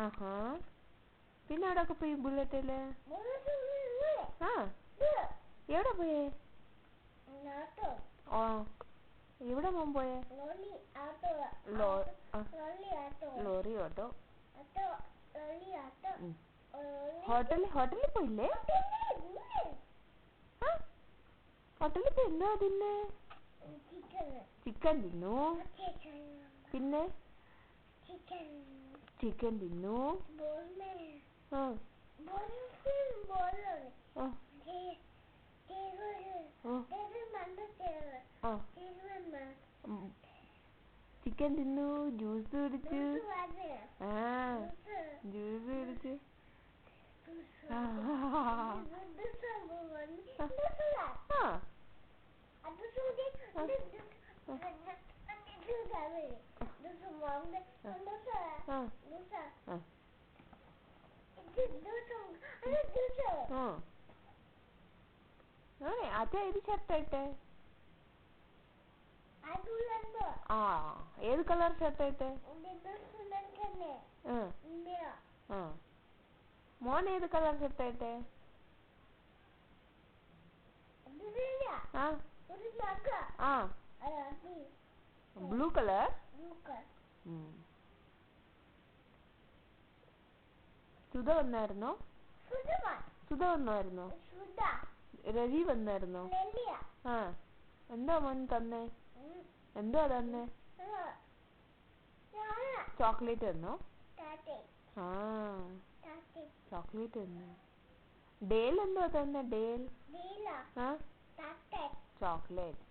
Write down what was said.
ആഹാ. പിന്നെ എവിടെയൊക്കെ പോയി ബുള്ളറ്റില്? ആ, എവിടെ പോയേ? ഓ, എവിടെ മോൻ പോയേ? Lorry auto. ഹോട്ടലിൽ പോയില്ലേ? ആ, ഹോട്ടലിൽ പോയി എന്താ തിന്നെ? ചിക്കൻ തിന്നു. പിന്നെ ചിക്കൻ തിന്നു. ആ, ചിക്കൻ തിന്നു, ജ്യൂസ് കുടിച്ചു. ആ, ജ്യൂസ് കുടിച്ചു. അച്ഛാ ഏത് ഷർട്ടായിട്ടെ? ആ, ഏത് കളർ ഷർട്ടായിട്ടെ? മോൻ ഏത് കളർ ഷർട്ടായിട്ടെ? ആ, ബ്ലൂ കളർ. സുധ വന്നായിരുന്നോ? രവി വന്നായിരുന്നോ? ആ, എന്താ മോൻ തന്നേ? എന്തുവാ തന്നേ? ചോക്ലേറ്റ് തന്നോ? ആ, ചോക്ലേറ്റ് തന്നു. ഡേൽ എന്തുവാ തന്നെ? Dale chocolate.